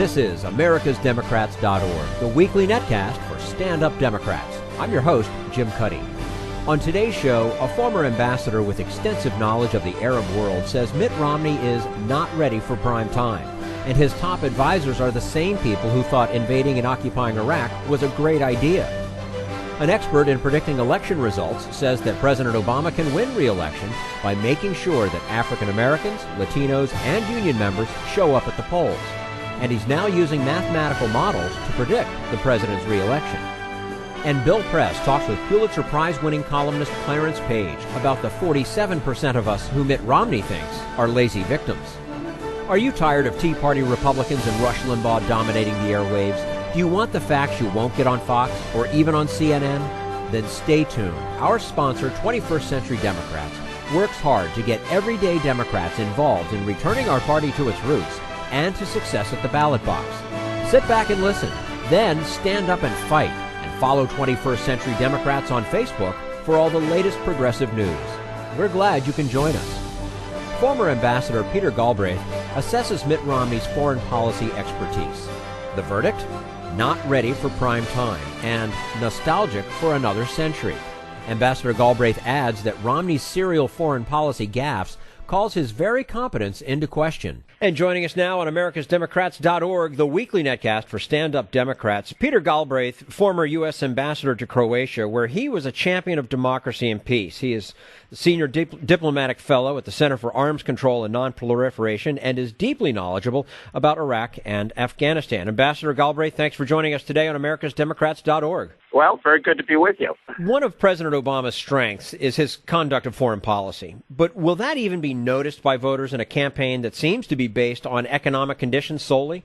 This is americasdemocrats.org, the weekly netcast for stand-up Democrats. I'm your host, Jim Cuddy. On today's show, a former ambassador with extensive knowledge of the Arab world says Mitt Romney is not ready for prime time, and his top advisors are the same people who thought invading and occupying Iraq was a great idea. An expert in predicting election results says that President Obama can win re-election by making sure that African Americans, Latinos, and union members show up at the polls. And he's now using mathematical models to predict the president's re-election. And Bill Press talks with Pulitzer Prize-winning columnist Clarence Page about the 47% of us who Mitt Romney thinks are lazy victims. Are you tired of Tea Party Republicans and Rush Limbaugh dominating the airwaves? Do you want the facts you won't get on Fox or even on CNN? Then stay tuned. Our sponsor, 21st Century Democrats, works hard to get everyday Democrats involved in returning our party to its roots and to success at the ballot box. Sit back and listen, then stand up and fight, and follow 21st Century Democrats on Facebook for all the latest progressive news. We're glad you can join us. Former Ambassador Peter Galbraith assesses Mitt Romney's foreign policy expertise. The verdict? Not ready for prime time, and nostalgic for another century. Ambassador Galbraith adds that Romney's serial foreign policy gaffes calls his very competence into question. And joining us now on americasdemocrats.org, the weekly netcast for stand-up Democrats, Peter Galbraith, former U.S. ambassador to Croatia, where he was a champion of democracy and peace. He is the senior diplomatic fellow at the Center for Arms Control and Nonproliferation and is deeply knowledgeable about Iraq and Afghanistan. Ambassador Galbraith, thanks for joining us today on americasdemocrats.org. Well, very good to be with you. One of President Obama's strengths is his conduct of foreign policy. But will that even be noticed by voters in a campaign that seems to be based on economic conditions solely?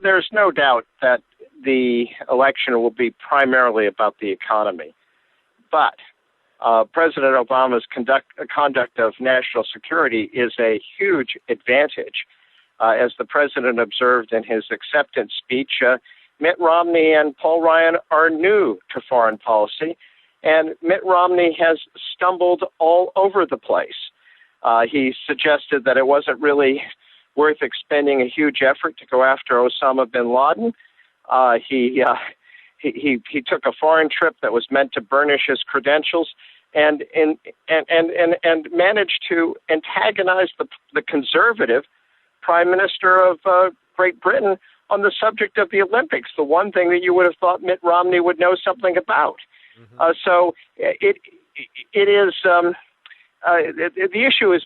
There's no doubt that the election will be primarily about the economy. But President Obama's conduct of national security is a huge advantage. As the president observed in his acceptance speech, Mitt Romney and Paul Ryan are new to foreign policy, and Mitt Romney has stumbled all over the place. He suggested that it wasn't really worth expending a huge effort to go after Osama bin Laden. He took a foreign trip that was meant to burnish his credentials, and managed to antagonize the conservative Prime Minister of Great Britain on the subject of the Olympics, the one thing that you would have thought Mitt Romney would know something about. Mm-hmm. So it is. The issue is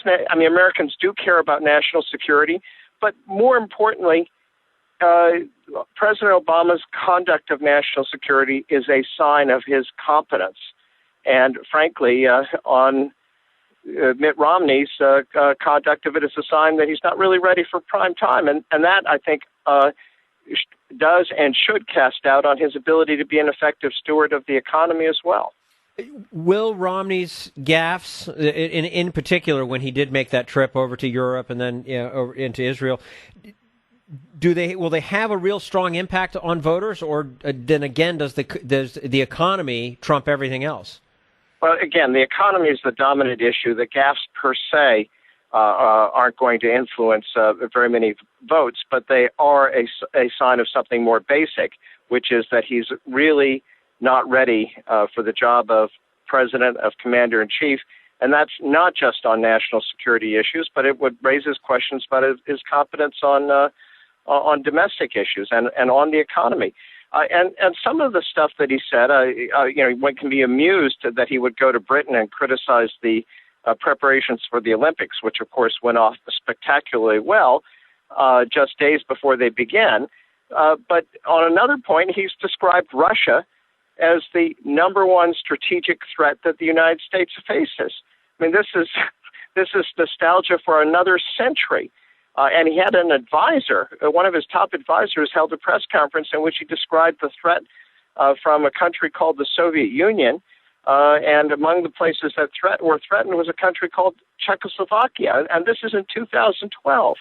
I mean, Americans do care about national security, but more importantly, President Obama's conduct of national security is a sign of his competence. And frankly, on Mitt Romney's conduct of it is a sign that he's not really ready for prime time. And that, I think, does and should cast doubt on his ability to be an effective steward of the economy as well. Will Romney's gaffes, in particular, when he did make that trip over to Europe and then over into Israel, will they have a real strong impact on voters, or then again does the economy trump everything else? Well, again, the economy is the dominant issue. The gaffes per se aren't going to influence very many votes, but they are a sign of something more basic, which is that he's really not ready for the job of president, of commander-in-chief, and that's not just on national security issues, but it would raises questions about his competence on domestic issues and on the economy. And some of the stuff that he said, one can be amused that he would go to Britain and criticize the preparations for the Olympics, which of course went off spectacularly well just days before they began. But on another point, he's described Russia as the number one strategic threat that the United States faces. I mean, this is nostalgia for another century. And he had an advisor, one of his top advisors held a press conference in which he described the threat from a country called the Soviet Union. And among the places that were threatened was a country called Czechoslovakia. And this is in 2012.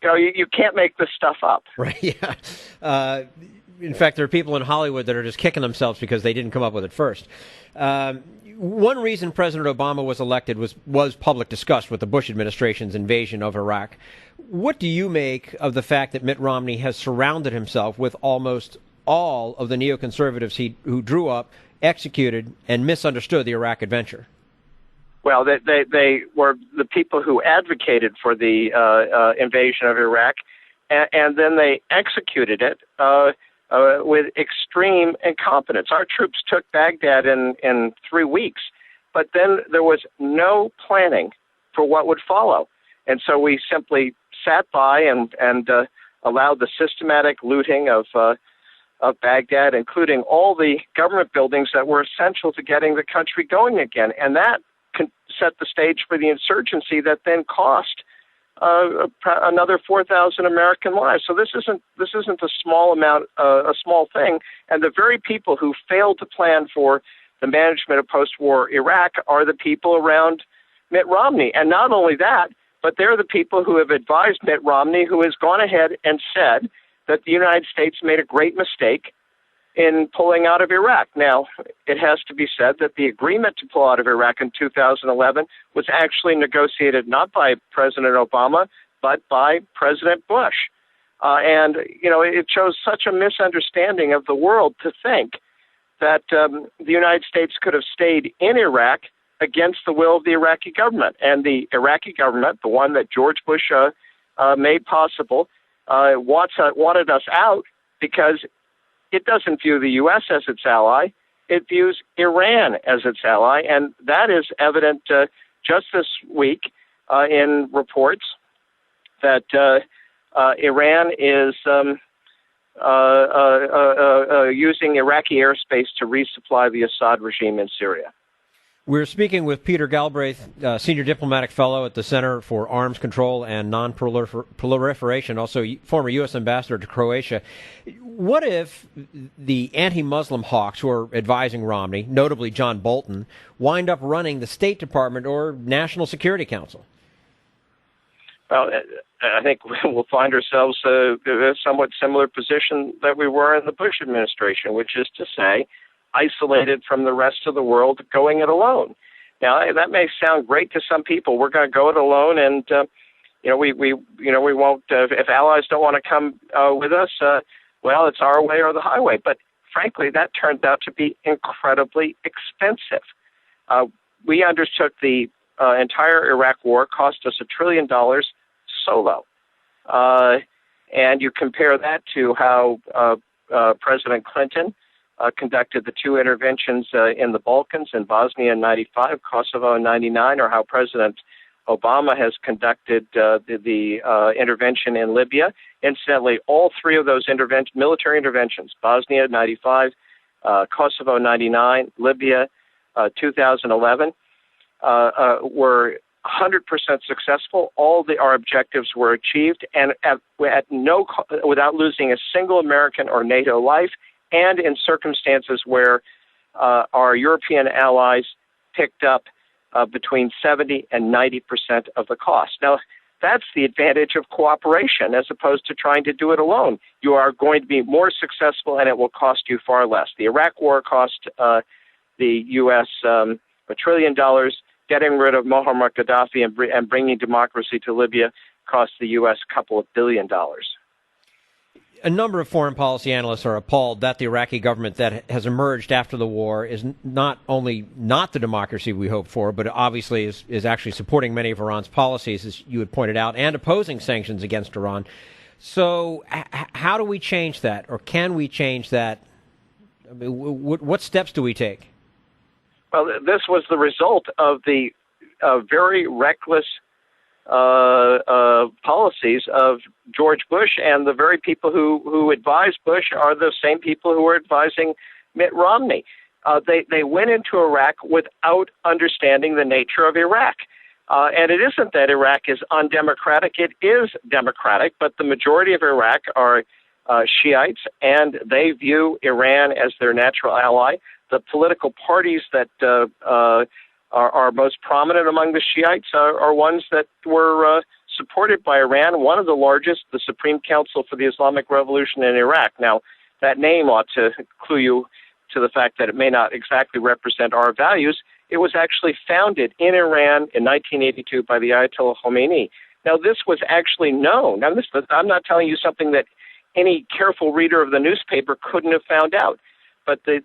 You can't make this stuff up. Right, yeah. in fact, there are people in Hollywood that are just kicking themselves because they didn't come up with it first. One reason President Obama was elected was public disgust with the Bush administration's invasion of Iraq. What do you make of the fact that Mitt Romney has surrounded himself with almost all of the neoconservatives who drew up, executed, and misunderstood the Iraq adventure? Well, they were the people who advocated for the invasion of Iraq, and then they executed it with extreme incompetence. Our troops took Baghdad in 3 weeks, but then there was no planning for what would follow. And so we simply sat by and allowed the systematic looting of Baghdad, including all the government buildings that were essential to getting the country going again. And that set the stage for the insurgency that then cost another 4,000 American lives. So this isn't a small amount, a small thing. And the very people who failed to plan for the management of post-war Iraq are the people around Mitt Romney. And not only that, but they're the people who have advised Mitt Romney, who has gone ahead and said that the United States made a great mistake in pulling out of Iraq. Now, it has to be said that the agreement to pull out of Iraq in 2011 was actually negotiated not by President Obama, but by President Bush. And, it shows such a misunderstanding of the world to think that the United States could have stayed in Iraq against the will of the Iraqi government. And the Iraqi government, the one that George Bush made possible, wanted us out because it doesn't view the U.S. as its ally. It views Iran as its ally, and that is evident just this week in reports that Iran is using Iraqi airspace to resupply the Assad regime in Syria. We're speaking with Peter Galbraith, Senior Diplomatic Fellow at the Center for Arms Control and Non-Proliferation, also former U.S. Ambassador to Croatia. What if the anti-Muslim hawks who are advising Romney, notably John Bolton, wind up running the State Department or National Security Council? Well, I think we'll find ourselves in a somewhat similar position that we were in the Bush administration, which is to say, isolated from the rest of the world, going it alone. Now, that may sound great to some people. We're going to go it alone, and we won't. If allies don't want to come with us, well, it's our way or the highway. But frankly, that turned out to be incredibly expensive. We undertook the entire Iraq war, cost us $1 trillion solo, and you compare that to how President Clinton conducted the two interventions in the Balkans, in Bosnia in 95, Kosovo in 99, or how President Obama has conducted the intervention in Libya. Incidentally, all three of those military interventions, Bosnia 95, Kosovo 99, Libya 2011, were 100% successful. All our objectives were achieved, and without losing a single American or NATO life, and in circumstances where our European allies picked up between 70 and 90% of the cost. Now, that's the advantage of cooperation as opposed to trying to do it alone. You are going to be more successful, and it will cost you far less. The Iraq war cost the U.S. $1 trillion. Getting rid of Muammar Gaddafi and bringing democracy to Libya cost the U.S. a couple of $2 billion. A number of foreign policy analysts are appalled that the Iraqi government that has emerged after the war is not only not the democracy we hoped for, but obviously is actually supporting many of Iran's policies, as you had pointed out, and opposing sanctions against Iran. So how do we change that, or can we change that? I mean, what steps do we take? Well, this was the result of the very reckless policies of George Bush, and the very people who advised Bush are the same people who are advising Mitt Romney. They went into Iraq without understanding the nature of Iraq. And it isn't that Iraq is undemocratic. It is democratic, but the majority of Iraq are Shiites, and they view Iran as their natural ally. The political parties that are most prominent among the Shiites are ones that were supported by Iran. One of the largest, the Supreme Council for the Islamic Revolution in Iraq. Now, that name ought to clue you to the fact that it may not exactly represent our values. It was actually founded in Iran in 1982 by the Ayatollah Khomeini. Now, this was actually known. Now, I'm not telling you something that any careful reader of the newspaper couldn't have found out. But the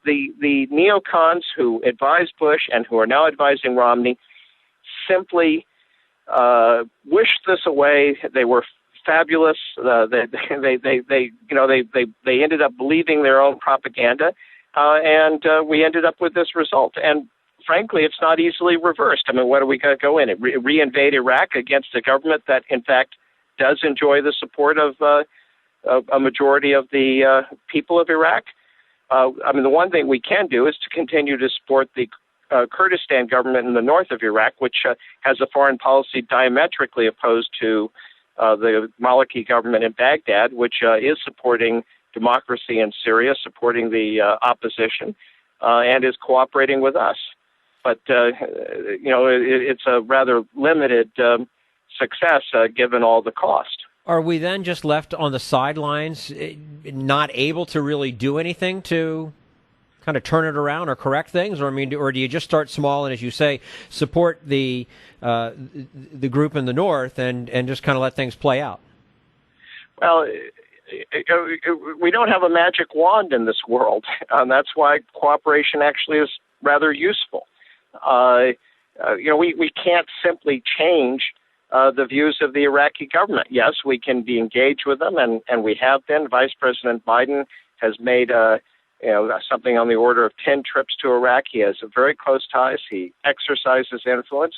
neocons who advised Bush and who are now advising Romney simply wished this away. They were fabulous. They ended up believing their own propaganda, and we ended up with this result. And frankly, it's not easily reversed. I mean, what are we going to go in and reinvade Iraq against a government that, in fact, does enjoy the support of a majority of the people of Iraq? I mean, the one thing we can do is to continue to support the Kurdistan government in the north of Iraq, which has a foreign policy diametrically opposed to the Maliki government in Baghdad, which is supporting democracy in Syria, supporting the opposition, and is cooperating with us. But, it's a rather limited success given all the cost. Are we then just left on the sidelines, not able to really do anything to kind of turn it around or correct things? Or do you just start small and, as you say, support the group in the north and just kind of let things play out? Well, we don't have a magic wand in this world. That's why cooperation actually is rather useful. We can't simply change the views of the Iraqi government. Yes, we can be engaged with them, and we have been. Vice President Biden has made something on the order of 10 trips to Iraq. He has very close ties. He exercises influence.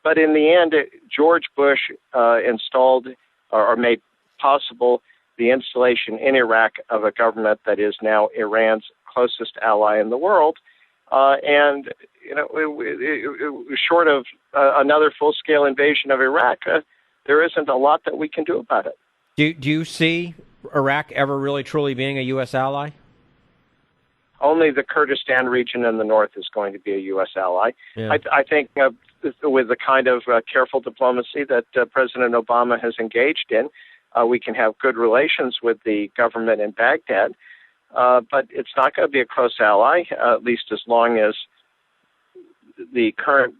But in the end, George Bush installed or made possible the installation in Iraq of a government that is now Iran's closest ally in the world. Short of another full-scale invasion of Iraq, there isn't a lot that we can do about it. Do you see Iraq ever really truly being a U.S. ally? Only the Kurdistan region in the north is going to be a U.S. ally. Yeah. I think with the kind of careful diplomacy that President Obama has engaged in, we can have good relations with the government in Baghdad. But it's not going to be a close ally, at least as long as the current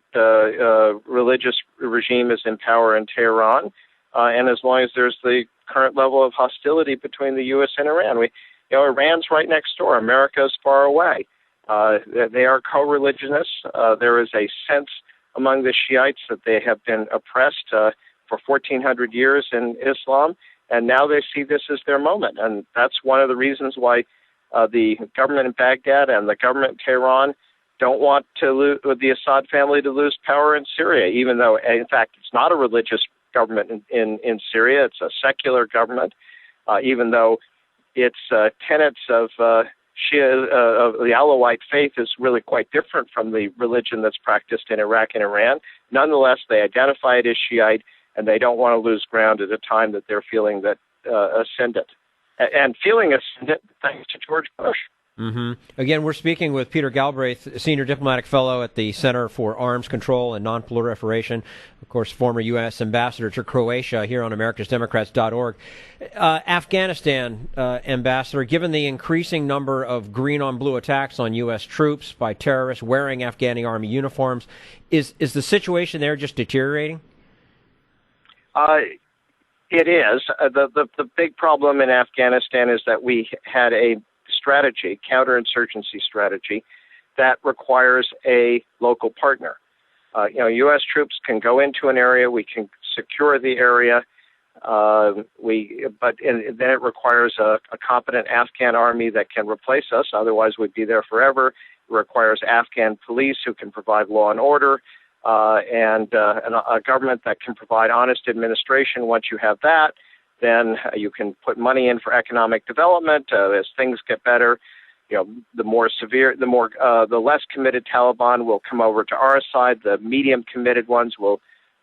religious regime is in power in Tehran, and as long as there's the current level of hostility between the U.S. and Iran. Iran's right next door. America is far away. They are co-religionists. There is a sense among the Shiites that they have been oppressed for 1,400 years in Islam, and now they see this as their moment. And that's one of the reasons why the government in Baghdad and the government in Tehran don't want the Assad family to lose power in Syria, even though, in fact, it's not a religious government in Syria. It's a secular government, even though its tenets of Shia, of the Alawite faith is really quite different from the religion that's practiced in Iraq and Iran. Nonetheless, they identify it as Shiite, and they don't want to lose ground at a time that they're feeling that ascendant. And feeling ascendant thanks to George Bush. Mm-hmm. Again, we're speaking with Peter Galbraith, Senior Diplomatic Fellow at the Center for Arms Control and Nonproliferation, of course, former U.S. Ambassador to Croatia here on AmericasDemocrats.org. Afghanistan, Ambassador, given the increasing number of green-on-blue attacks on U.S. troops by terrorists wearing Afghani army uniforms, is the situation there just deteriorating? It is. The big problem in Afghanistan is that we had a strategy, counterinsurgency strategy, that requires a local partner. U.S. troops can go into an area, we can secure the area, then it requires a competent Afghan army that can replace us, otherwise we'd be there forever. It requires Afghan police who can provide law and order, and a government that can provide honest administration. Once you have that, then you can put money in for economic development. As things get better, the less committed Taliban will come over to our side. The medium committed ones will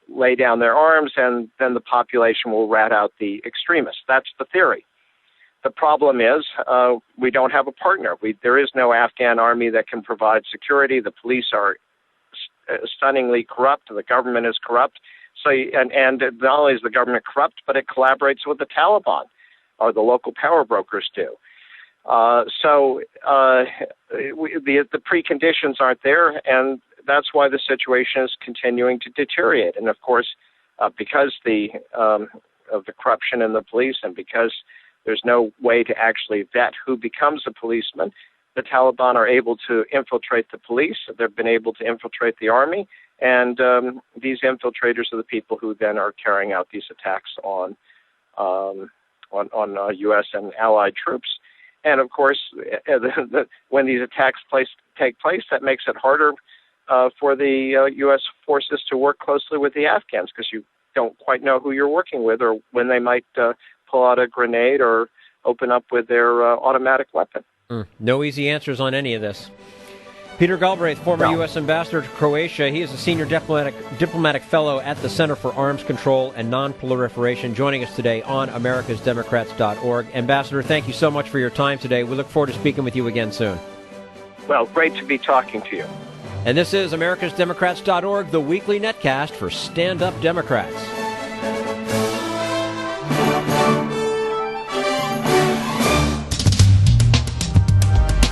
lay down their arms, and then the population will rat out the extremists. That's the theory. The problem is we don't have a partner. There is no Afghan army that can provide security. The police are stunningly corrupt. The government is corrupt. So, and not only is the government corrupt, but it collaborates with the Taliban, or the local power brokers do. The preconditions aren't there, and that's why the situation is continuing to deteriorate. And of course, because of the corruption in the police, and because there's no way to actually vet who becomes a policeman, the Taliban are able to infiltrate the police. They've been able to infiltrate the army, and these infiltrators are the people who then are carrying out these attacks on U.S. and allied troops. And of course, when these attacks take place, that makes it harder for the U.S. forces to work closely with the Afghans, because you don't quite know who you're working with, or when they might pull out a grenade or open up with their automatic weapon. No easy answers on any of this. Peter Galbraith, former U.S. ambassador to Croatia. He is a senior diplomatic fellow at the Center for Arms Control and Non-Proliferation, joining us today on americasdemocrats.org. Ambassador, thank you so much for your time today. We look forward to speaking with you again soon. Well, great to be talking to you. And this is americasdemocrats.org, the weekly netcast for stand-up Democrats.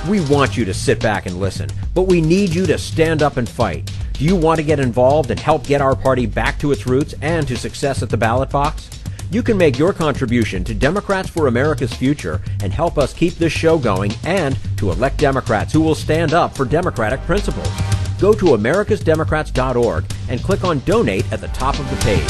We want you to sit back and listen, but we need you to stand up and fight. Do you want to get involved and help get our party back to its roots and to success at the ballot box? You can make your contribution to Democrats for America's Future and help us keep this show going, and to elect Democrats who will stand up for democratic principles. Go to americasdemocrats.org and click on Donate at the top of the page.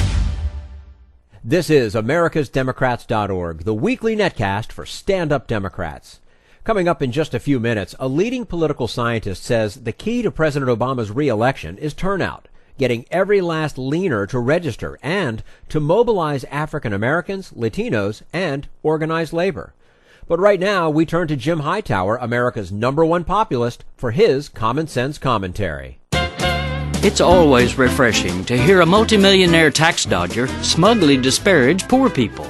This is americasdemocrats.org, the weekly netcast for stand-up Democrats. Coming up in just a few minutes, a leading political scientist says the key to President Obama's re-election is turnout, getting every last leaner to register and to mobilize African Americans, Latinos, and organized labor. But right now, we turn to Jim Hightower, America's #1 populist, for his common sense commentary. It's always refreshing to hear a multimillionaire tax dodger smugly disparage poor people.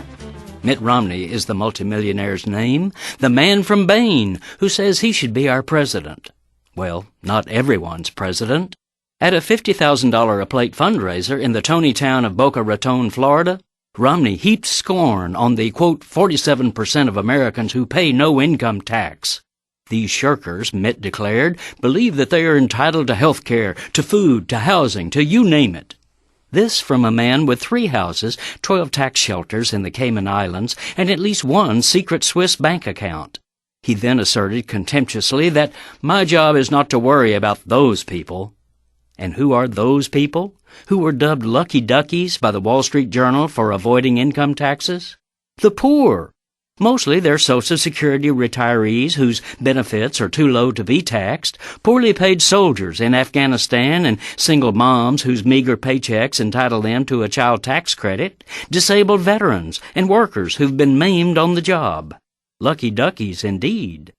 Mitt Romney is the multimillionaire's name, the man from Maine who says he should be our president. Well, not everyone's president. At a $50,000 a plate fundraiser in the Tony town of Boca Raton, Florida, Romney heaped scorn on the, quote, 47% of Americans who pay no income tax. These shirkers, Mitt declared, believe that they are entitled to health care, to food, to housing, to you name it. This from a man with 3 houses, 12 tax shelters in the Cayman Islands, and at least 1 secret Swiss bank account. He then asserted contemptuously that my job is not to worry about those people. And who are those people, who were dubbed lucky duckies by the Wall Street Journal for avoiding income taxes? The poor. Mostly they're Social Security retirees whose benefits are too low to be taxed, poorly paid soldiers in Afghanistan and single moms whose meager paychecks entitle them to a child tax credit, disabled veterans and workers who've been maimed on the job. Lucky duckies indeed.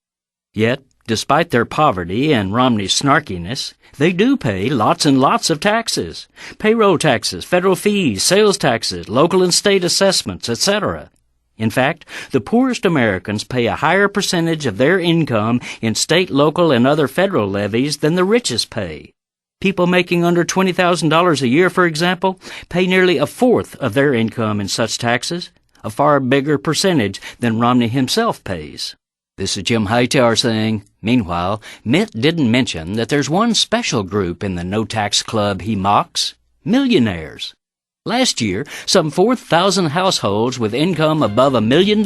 Yet, despite their poverty and Romney's snarkiness, they do pay lots and lots of taxes. Payroll taxes, federal fees, sales taxes, local and state assessments, etc. In fact, the poorest Americans pay a higher percentage of their income in state, local, and other federal levies than the richest pay. People making under $20,000 a year, for example, pay nearly a fourth of their income in such taxes, a far bigger percentage than Romney himself pays. This is Jim Hightower saying, meanwhile, Mitt didn't mention that there's one special group in the no-tax club he mocks: millionaires. Last year, some 4,000 households with income above $1 million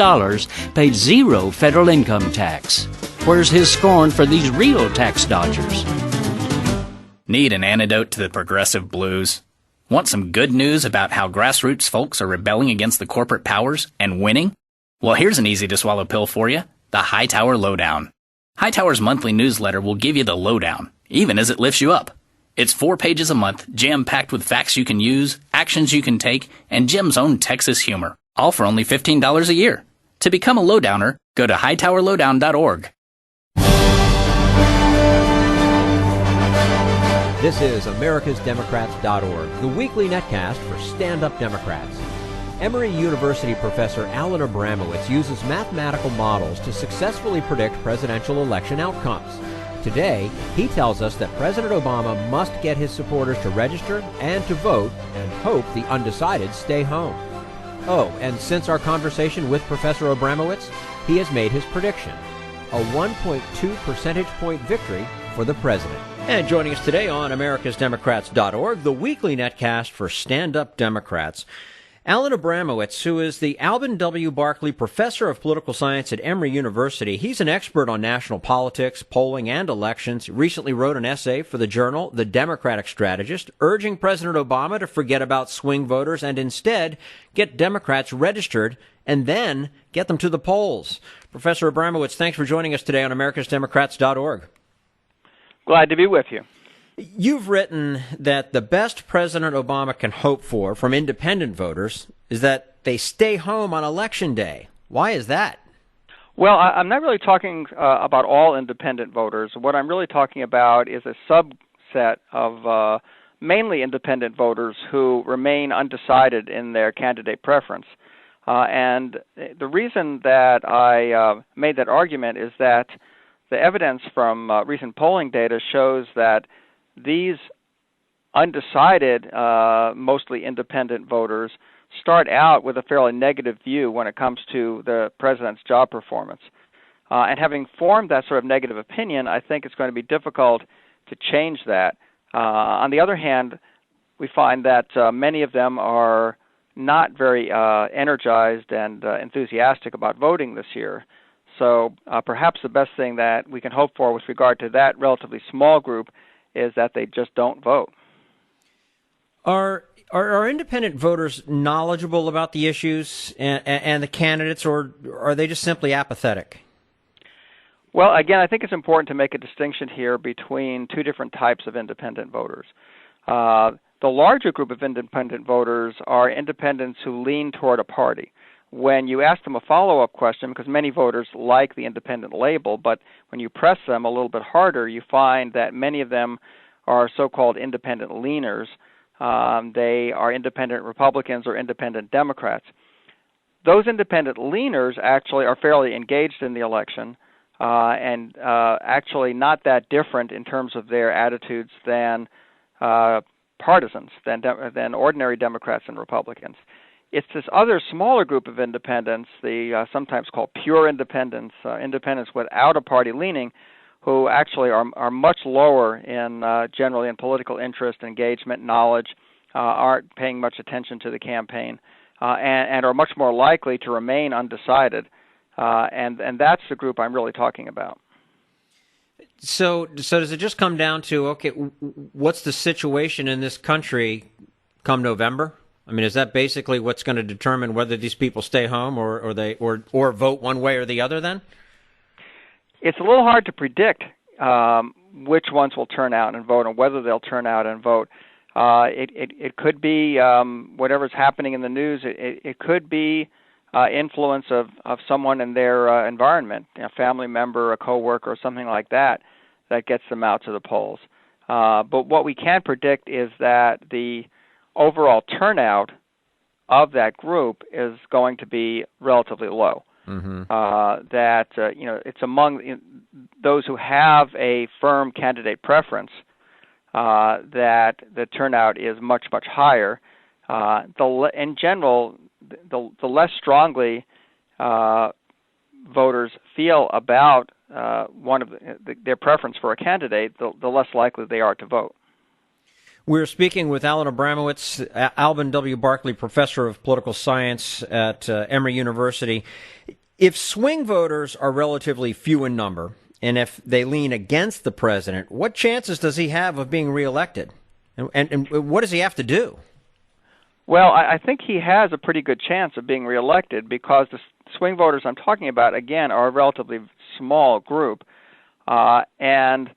paid 0 federal income tax. Where's his scorn for these real tax dodgers? Need an antidote to the progressive blues? Want some good news about how grassroots folks are rebelling against the corporate powers and winning? Well, here's an easy-to-swallow pill for you: the Hightower Lowdown. Hightower's monthly newsletter will give you the lowdown, even as it lifts you up. It's 4 pages a month, jam-packed with facts you can use, actions you can take, and Jim's own Texas humor, all for only $15 a year. To become a lowdowner, go to hightowerlowdown.org. This is americasdemocrats.org, the weekly netcast for stand-up Democrats. Emory University professor Alan Abramowitz uses mathematical models to successfully predict presidential election outcomes. Today, he tells us that President Obama must get his supporters to register and to vote, and hope the undecided stay home. Oh, and since our conversation with Professor Abramowitz, he has made his prediction. a 1.2 percentage point victory for the president. And joining us today on americasdemocrats.org, the weekly netcast for stand-up Democrats, Alan Abramowitz, who is the Alvin W. Barkley Professor of Political Science at Emory University. He's an expert on national politics, polling, and elections. He recently wrote an essay for the journal The Democratic Strategist, urging President Obama to forget about swing voters and instead get Democrats registered and then get them to the polls. Professor Abramowitz, thanks for joining us today on americasdemocrats.org. Glad to be with you. You've written that the best President Obama can hope for from independent voters is that they stay home on Election Day. Why is that? Well, I'm not really talking about all independent voters. What I'm really talking about is a subset of mainly independent voters who remain undecided in their candidate preference. And the reason that I made that argument is that the evidence from recent polling data shows that these undecided, mostly independent voters start out with a fairly negative view when it comes to the president's job performance. And having formed that sort of negative opinion, I think it's going to be difficult to change that. On the other hand, we find that many of them are not very energized and enthusiastic about voting this year. So perhaps the best thing that we can hope for with regard to that relatively small group is that they just don't vote. Are independent voters knowledgeable about the issues and the candidates, or are they just simply apathetic? Well, again, I think it's important to make a distinction here between two different types of independent voters. The larger group of independent voters are independents who lean toward a party. When you ask them a follow-up question, because many voters like the independent label, but when you press them a little bit harder, you find that many of them are so-called independent leaners. They are independent Republicans or independent Democrats. Those independent leaners actually are fairly engaged in the election and actually not that different in terms of their attitudes than partisans, than ordinary Democrats and Republicans. It's this other smaller group of independents, the sometimes called pure independents, independents without a party leaning, who actually are much lower in generally in political interest, engagement, knowledge, aren't paying much attention to the campaign, and are much more likely to remain undecided. And that's the group I'm really talking about. So does it just come down to, okay, what's the situation in this country come November? I mean, is that basically what's going to determine whether these people stay home or vote one way or the other then? It's a little hard to predict which ones will turn out and vote and whether they'll turn out and vote. It could be whatever's happening in the news. It could be influence of someone in their environment, a family member, a coworker, or something like that gets them out to the polls. But what we can predict is that the overall turnout of that group is going to be relatively low. Mm-hmm. It's among those who have a firm candidate preference that the turnout is much, much higher. In general, the less strongly voters feel about their preference for a candidate, the less likely they are to vote. We're speaking with Alan Abramowitz, Alvin W. Barkley Professor of Political Science at Emory University. If swing voters are relatively few in number, and if they lean against the president, what chances does he have of being reelected? And what does he have to do? Well, I think he has a pretty good chance of being reelected because the swing voters I'm talking about, again, are a relatively small group. And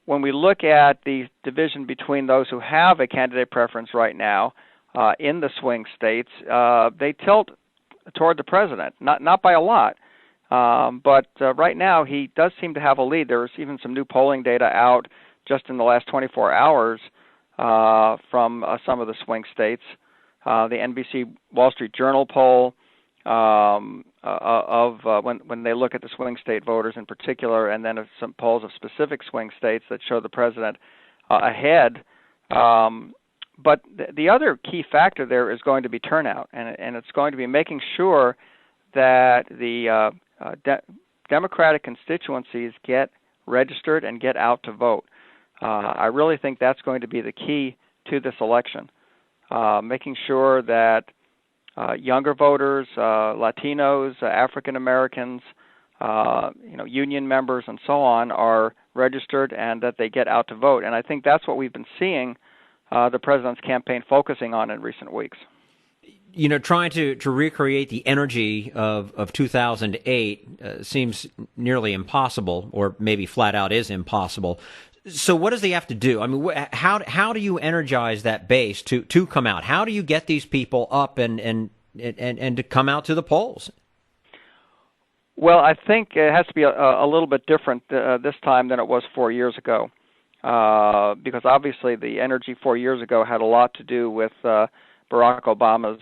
when we look at the division between those who have a candidate preference right now in the swing states, they tilt toward the president, not by a lot. But right now he does seem to have a lead. There was even some new polling data out just in the last 24 hours from some of the swing states. The NBC Wall Street Journal poll when they look at the swing state voters in particular, and then some polls of specific swing states that show the president ahead. But the other key factor there is going to be turnout, and it's going to be making sure that the Democratic constituencies get registered and get out to vote. I really think that's going to be the key to this election, making sure that younger voters, Latinos, African Americans, union members, and so on are registered and that they get out to vote. And I think that's what we've been seeing the president's campaign focusing on in recent weeks. Trying to recreate the energy of 2008 seems nearly impossible, or maybe flat out is impossible. So what does he have to do? I mean, how do you energize that base to come out? How do you get these people up and to come out to the polls? Well, I think it has to be a little bit different this time than it was 4 years ago, because obviously the energy 4 years ago had a lot to do with Barack Obama's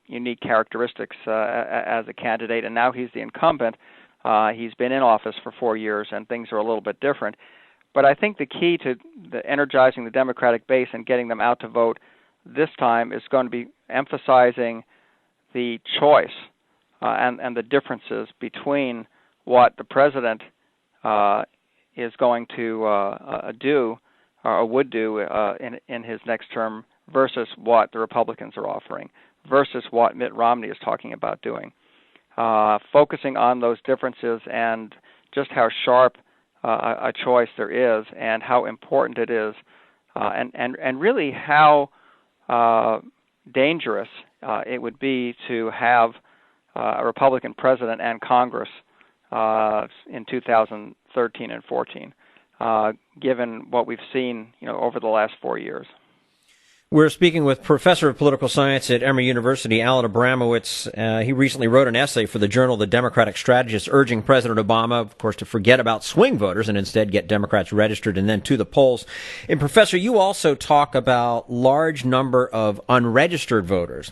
unique characteristics as a candidate, and now he's the incumbent. He's been in office for 4 years, and things are a little bit different. But I think the key to energizing the Democratic base and getting them out to vote this time is going to be emphasizing the choice and the differences between what the president is going to do or would do in his next term versus what the Republicans are offering, versus what Mitt Romney is talking about doing. Focusing on those differences and just how sharp a choice there is and how important it is, and really how dangerous it would be to have a Republican president and Congress in 2013 and 14, given what we've seen over the last 4 years. We're speaking with Professor of Political Science at Emory University, Alan Abramowitz. He recently wrote an essay for the journal The Democratic Strategist, urging President Obama, of course, to forget about swing voters and instead get Democrats registered and then to the polls. And Professor, you also talk about large number of unregistered voters.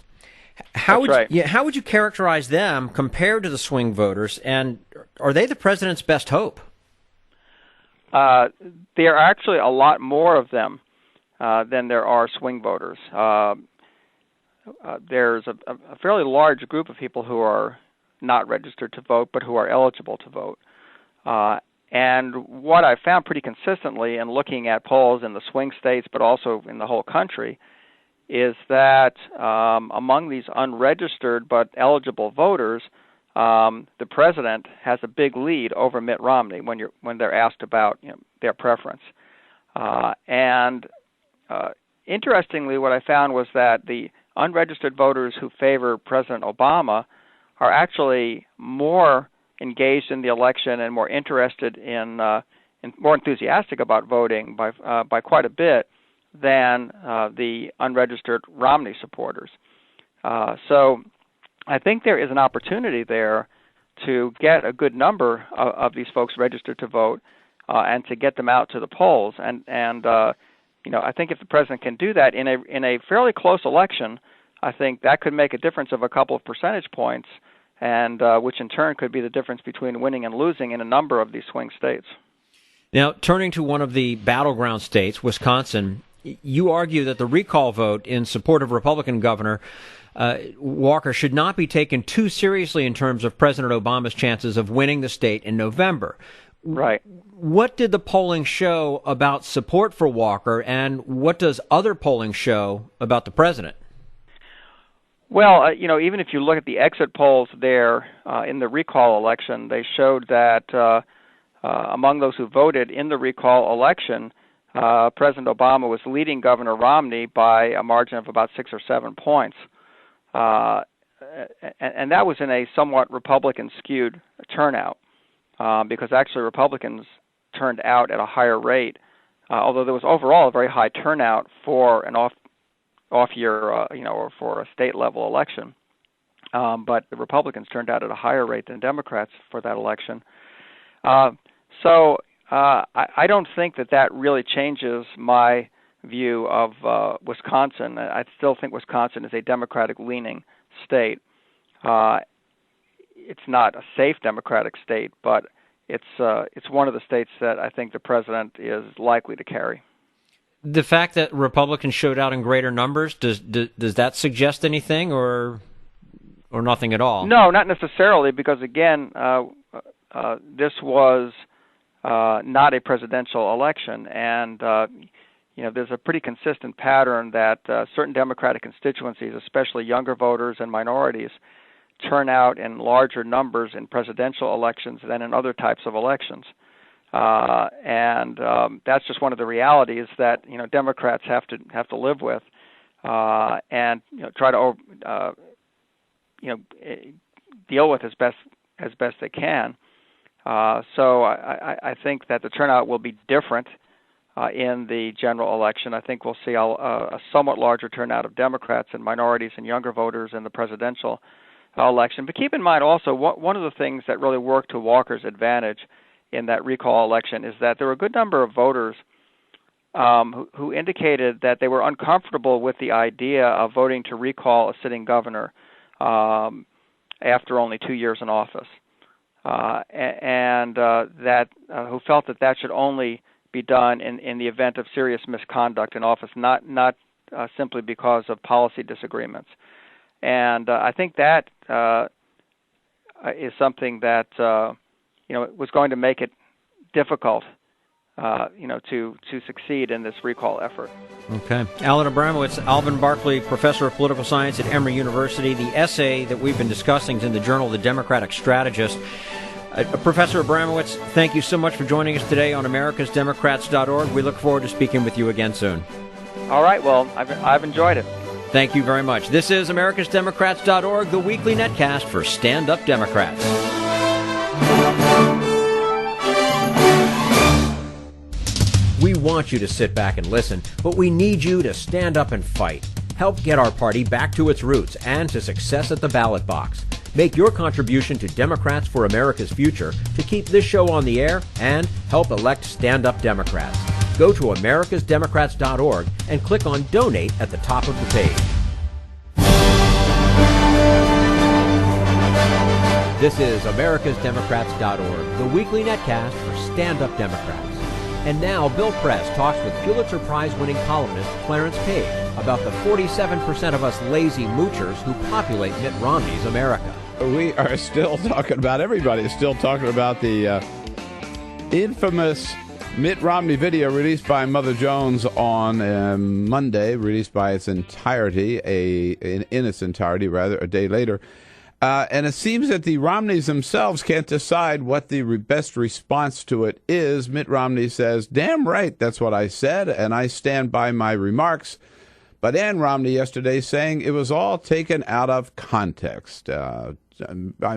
How would you characterize them compared to the swing voters, and are they the president's best hope? There are actually a lot more of them than there are swing voters. There's a fairly large group of people who are not registered to vote, but who are eligible to vote. And what I found pretty consistently in looking at polls in the swing states, but also in the whole country, is that among these unregistered but eligible voters, the president has a big lead over Mitt Romney when they're asked about their preference. Interestingly, what I found was that the unregistered voters who favor President Obama are actually more engaged in the election and more interested in more enthusiastic about voting by quite a bit than the unregistered Romney supporters. So I think there is an opportunity there to get a good number of these folks registered to vote and to get them out to the polls. And I think if the president can do that in a fairly close election, I think that could make a difference of a couple of percentage points, and which in turn could be the difference between winning and losing in a number of these swing states. Now, turning to one of the battleground states, Wisconsin, you argue that the recall vote in support of Republican Governor Walker should not be taken too seriously in terms of President Obama's chances of winning the state in November. Right. What did the polling show about support for Walker, and what does other polling show about the president? Well, even if you look at the exit polls there in the recall election, they showed that among those who voted in the recall election, President Obama was leading Governor Romney by a margin of about 6 or 7 points. And that was in a somewhat Republican-skewed turnout, because actually Republicans turned out at a higher rate, although there was overall a very high turnout for an off year, or for a state-level election. But the Republicans turned out at a higher rate than Democrats for that election. So I don't think that really changes my view of Wisconsin. I still think Wisconsin is a Democratic-leaning state. It's not a safe Democratic state, but it's one of the states that I think the president is likely to carry. The fact that Republicans showed out in greater numbers, does that suggest anything, or nothing at all? No, not necessarily, because again, this was not a presidential election, and there's a pretty consistent pattern that certain Democratic constituencies, especially younger voters and minorities, turn out in larger numbers in presidential elections than in other types of elections. And that's just one of the realities that Democrats have to live with, and try to deal with as best they can. So I think that the turnout will be different in the general election. I think we'll see a somewhat larger turnout of Democrats and minorities and younger voters in the presidential election. But keep in mind also, one of the things that really worked to Walker's advantage in that recall election is that there were a good number of voters who indicated that they were uncomfortable with the idea of voting to recall a sitting governor after only 2 years in office, and who felt that should only be done in the event of serious misconduct in office, not simply because of policy disagreements. And I think that is something that was going to make it difficult, to succeed in this recall effort. Okay. Alan Abramowitz, Alvin Barkley, professor of political science at Emory University. The essay that we've been discussing is in the journal The Democratic Strategist. Professor Abramowitz, thank you so much for joining us today on americasdemocrats.org. We look forward to speaking with you again soon. All right. Well, I've enjoyed it. Thank you very much. This is americasdemocrats.org, the weekly netcast for stand-up Democrats. We want you to sit back and listen, but we need you to stand up and fight. Help get our party back to its roots and to success at the ballot box. Make your contribution to Democrats for America's Future to keep this show on the air and help elect stand-up Democrats. Go to americasdemocrats.org and click on Donate at the top of the page. This is americasdemocrats.org, the weekly netcast for stand-up Democrats. And now Bill Press talks with Pulitzer Prize-winning columnist Clarence Page about the 47% of us lazy moochers who populate Mitt Romney's America. We are still talking about, everybody is still talking about the infamous Mitt Romney video released by Mother Jones on Monday, released by its entirety, in its entirety, rather, a day later. And it seems that the Romneys themselves can't decide what the best response to it is. Mitt Romney says, damn right, that's what I said, and I stand by my remarks. But Ann Romney yesterday saying it was all taken out of context. I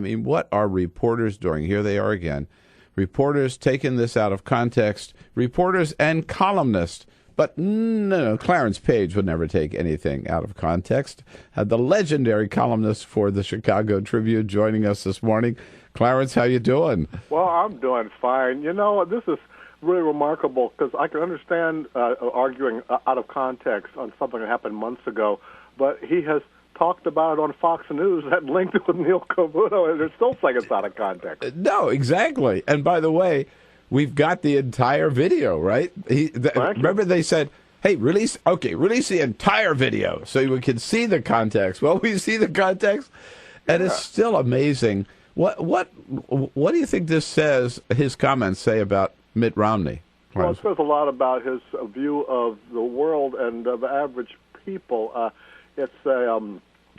mean, what are reporters doing? Here they are again. Reporters taking this out of context. Reporters and columnists. But no, Clarence Page would never take anything out of context. The legendary columnist for the Chicago Tribune joining us this morning. Clarence, how you doing? Well, I'm doing fine. This is really remarkable because I can understand arguing out of context on something that happened months ago, but he has talked about it on Fox News that linked it with Neil Cavuto, and they're still saying it's out of context. No, exactly. And by the way, we've got the entire video, right? Remember they said, hey, release the entire video so we can see the context. Well, we see the context, and it's still amazing. What do you think this says, his comments say about Mitt Romney? Well, it says a lot about his view of the world and of average people.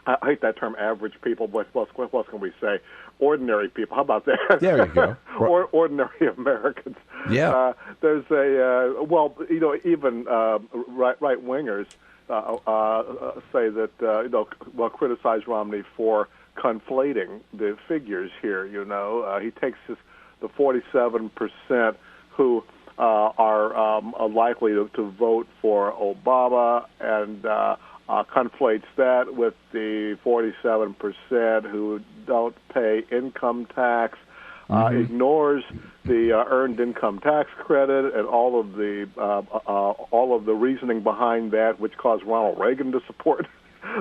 I hate that term, average people, but what can we say? Ordinary people. How about that? There you go. Ordinary Americans. Yeah. There's even right-wingers say that, criticize Romney for conflating the figures here. He takes the 47% who are likely to vote for Obama and conflates that with the 47% who don't pay income tax, ignores the earned income tax credit and all of the reasoning behind that, which caused Ronald Reagan to support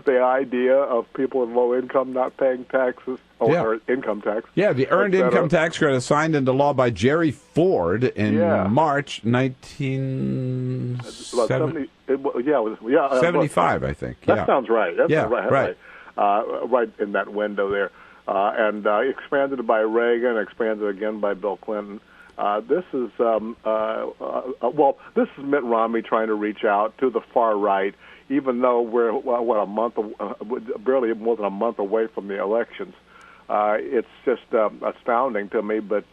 the idea of people with low income not paying taxes or income tax. Yeah, the earned income tax credit signed into law by Jerry Ford in March 1975, I think. That sounds right. That's right right in that window there. and expanded by Reagan, expanded again by Bill Clinton. This is this is Mitt Romney trying to reach out to the far right, even though we're barely more than a month away from the elections. It's just astounding to me, but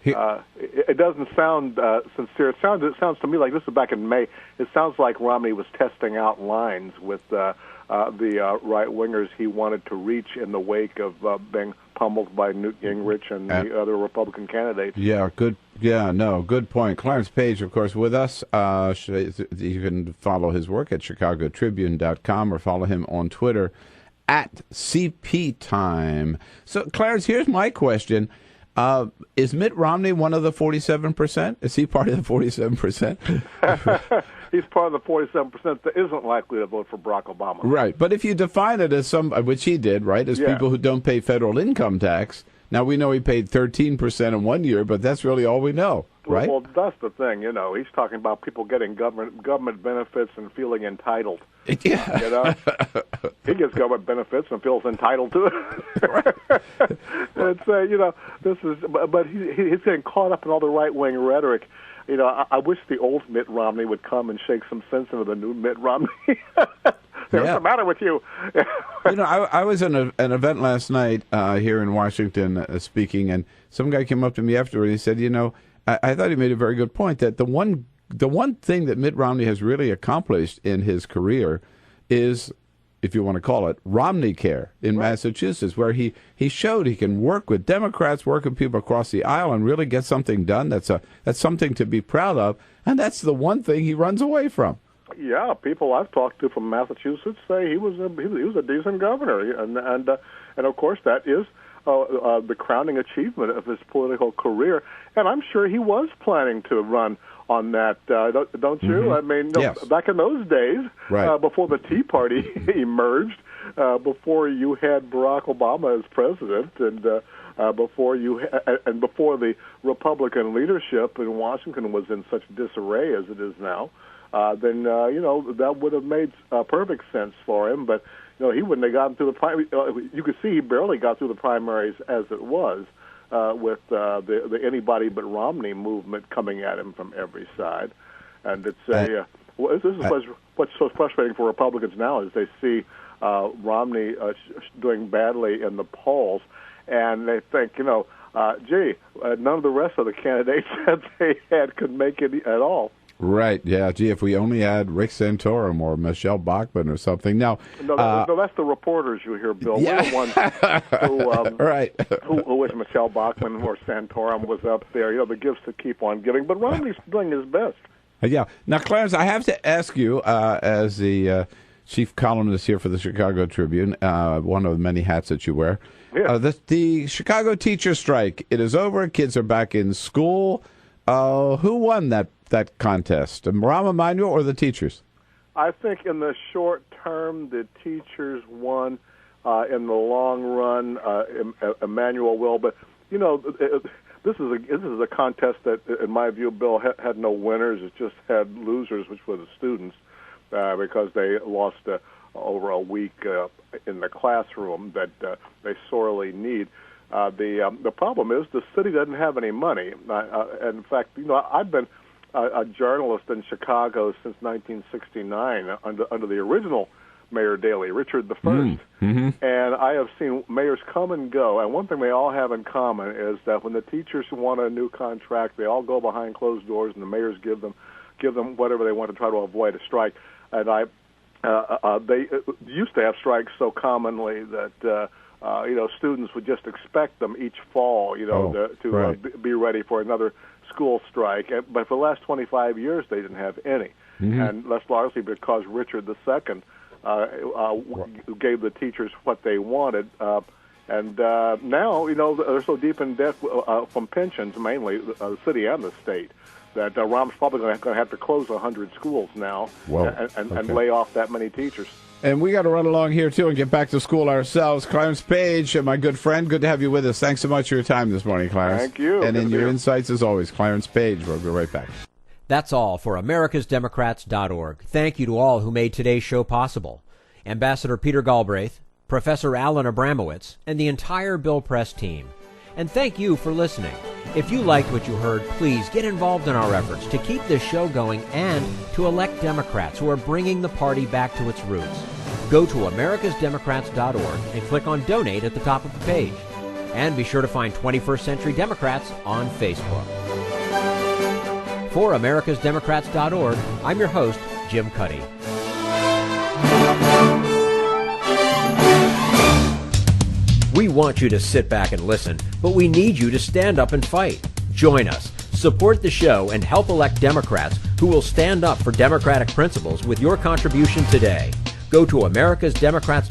it doesn't sound sincere. It sounds to me like this is back in May. It sounds like Romney was testing out lines with the right-wingers he wanted to reach in the wake of being pummeled by Newt Gingrich and the other Republican candidates. Yeah, good. Yeah, no, good point. Clarence Page, of course, with us. You can follow his work at chicagotribune.com or follow him on Twitter at CPTime. So, Clarence, here's my question. Is Mitt Romney one of the 47%? Is he part of the 47%? He's part of the 47% that isn't likely to vote for Barack Obama. Right. But if you define it as some, which he did, right, as people who don't pay federal income tax. Now, we know he paid 13% in 1 year, but that's really all we know, right? Well, that's the thing. He's talking about people getting government benefits and feeling entitled. Yeah. He gets government benefits and feels entitled to it. It's this is, but he's getting caught up in all the right wing rhetoric. I wish the old Mitt Romney would come and shake some sense into the new Mitt Romney. What's the matter with you? I was in an event last night here in Washington speaking, and some guy came up to me afterward and he said, I thought he made a very good point that the one thing that Mitt Romney has really accomplished in his career is, if you want to call it, Romney Care in Massachusetts, where he showed he can work with Democrats, work with people across the aisle, and really get something done. That's something to be proud of, and that's the one thing he runs away from. Yeah, people I've talked to from Massachusetts say he was a decent governor, and of course that is the crowning achievement of his political career. And I'm sure he was planning to run on that, don't you? Mm-hmm. I mean, yes. Back in those days, before the Tea Party emerged, before you had Barack Obama as president, and before the Republican leadership in Washington was in such disarray as it is now, then that would have made perfect sense for him. But he wouldn't have gotten through the primary. You could see he barely got through the primaries as it was, with the anybody but Romney movement coming at him from every side. And it's this is what's so frustrating for Republicans now is they see Romney doing badly in the polls, and they think, none of the rest of the candidates that they had could make it at all. Right, yeah. Gee, if we only had Rick Santorum or Michelle Bachmann or something. Now, no, that's the reporters you hear, Bill. Yeah. We're the ones who wish Michelle Bachmann or Santorum was up there. The gifts that keep on giving. But Romney's doing his best. Yeah. Now, Clarence, I have to ask you, as the chief columnist here for the Chicago Tribune, one of the many hats that you wear, the Chicago teacher strike, it is over. Kids are back in school. Who won that contest, Rahm Emanuel or the teachers? I think in the short term, the teachers won. In the long run, Emanuel will. But this is a contest that, in my view, Bill had no winners. It just had losers, which were the students, because they lost over a week in the classroom that they sorely need. The problem is the city doesn't have any money. In fact, I've been a journalist in Chicago since 1969 under the original Mayor Daley, Richard the First, and I have seen mayors come and go. And one thing they all have in common is that when the teachers want a new contract, they all go behind closed doors, and the mayors give them whatever they want to try to avoid a strike. And they used to have strikes so commonly that students would just expect them each fall, to be ready for another school strike. But for the last 25 years, they didn't have any, and that's largely because Richard II gave the teachers what they wanted. And now, they're so deep in debt from pensions, mainly the city and the state, that Rahm's probably going to have to close 100 schools now and lay off that many teachers. And we got to run along here, too, and get back to school ourselves. Clarence Page, my good friend, good to have you with us. Thanks so much for your time this morning, Clarence. Thank you. And in your insights, as always, Clarence Page. We'll be right back. That's all for AmericasDemocrats.org. Thank you to all who made today's show possible. Ambassador Peter Galbraith, Professor Alan Abramowitz, and the entire Bill Press team. And thank you for listening. If you liked what you heard, please get involved in our efforts to keep this show going and to elect Democrats who are bringing the party back to its roots. Go to americasdemocrats.org and click on Donate at the top of the page. And be sure to find 21st Century Democrats on Facebook. For americasdemocrats.org, I'm your host, Jim Cuddy. We want you to sit back and listen, but we need you to stand up and fight. Join us, support the show, and help elect Democrats who will stand up for democratic principles with your contribution today. Go to americasdemocrats.org